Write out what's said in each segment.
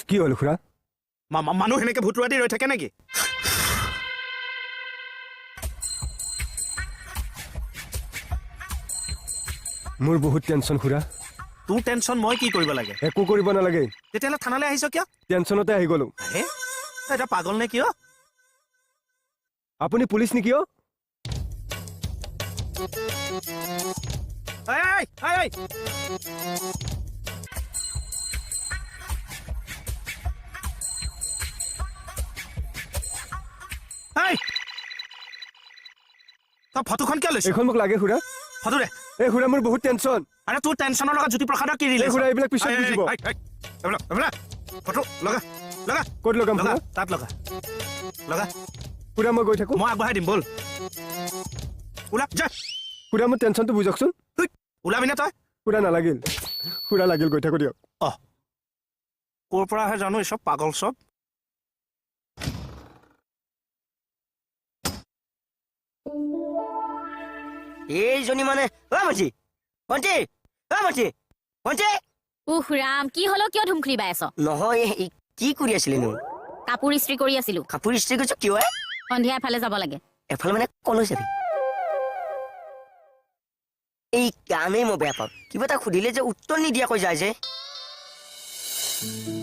কি হ'ল খুৰা? মানুহ সেনেকে ভুতুৰা দি ৰৈ থাকে নেকি? মোৰ বহুত টেনশ্যন খুৰা। তোৰ টেনশ্যন মই কি কৰিব লাগে? একো কৰিব নালাগে। তেতিয়াহ'লে থানালৈ আহিছ কিয়? টেনশ্যনতে আহি গ'লো। এটা পাগল নে কিয়? আপুনি পুলিচ নেকি? তই ফটোখন কিয় লৈছ? এইখন মোক লাগে খুৰা। ফটো দে। এই খুৰা মোৰ বহুত টেনশ্যন। আৰে তোৰ টেনশ্যনৰ লগত জ্যোতিপ্ৰসাদৰ কি ৰিলেশ্যন? খুৰা এইবিলাক পিছত বুজিব। ফটো লগা লগা। ক'ত লগাম খুৰা? তাত লগা লগা। খুৰা মই গৈ থাকো। মই আগবঢ়াই দিম বল। ওলা যা। খুৰা মোৰ টেনশ্যনটো বুজকচোন। ওলাবি নে তই? খুৰা নালাগিল। খুৰা লাগিল, গৈ থাকো দিয়ক। ক'ৰ পৰা আহে জানো এই চব পাগল চব? এইজনী মানে মাছি ভণ্টি মাছি ভণ্টি। উহ ৰাম, কি হলো? কিয় ধুমখুৰি বাই আছ? নহয় কি কৰি আছিলেনো? কাপোৰ ইস্ত্ৰি কৰি আছিলো। কাপোৰ ইস্ত্ৰি কৰিছ কিয়? সন্ধিয়া এফালে যাব লাগে। এফালে মানে কলৈ যাবি? এই কামেই মই বেয়া পাওঁ। কিবা এটা সুধিলে যে উত্তৰ নিদিয়াকৈ যায় যে।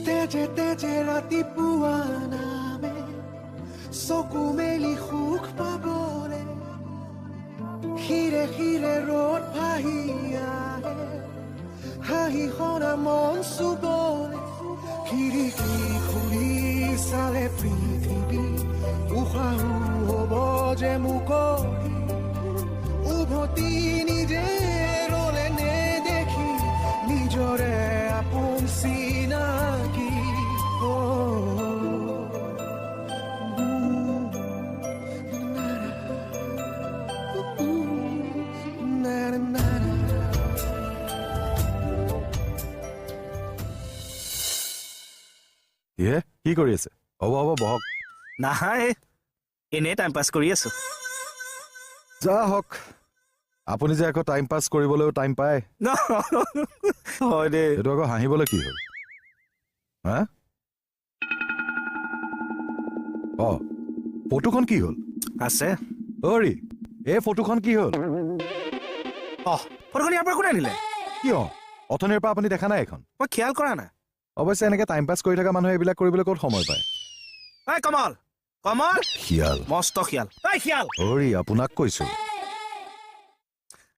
তেজে তেজে ৰাতিপুৱা নামে চকু মেলি সুখ পাবলে, শিৰে শিৰে ৰ'দ ভাহি আহে, হাঁহি সনা মন চুবলে, খিৰিকী খুলি চালে পৃথিৱী উশাহু হ'ব যে মুকলি, উভতি নিজে ৰলে নেদেখি নিজৰে আপোন চিনাকি। কি কৰি আছে? হ'ব বহক। নাই, এনেই টাইম পাছ কৰি আছো। যা হওক, আপুনি যে আকৌ টাইম পাছ কৰিবলৈও টাইম পায়। হয় দেই। এইটো আকৌ হাঁহিবলৈ কি হ'ল? হা? ফটোখন কি হ'ল? আছে। অৰি, এই ফটোখন কি হ'ল? ফটোখন ইয়াৰ পৰা কোনে আনিলে? কিয়? অথনিৰ পৰা আপুনি দেখা নাই এখন? মই খেয়াল কৰা নাই। অৱশ্যে এনেকে টাইম পাছ কৰি থকা মানুহে এইবিলাক কৰিবলৈ ক'ত সময় পায়? কমল কমল, শিয়াল, মস্ত শিয়াল। শিয়াল অৰি আপোনাক কৈছো।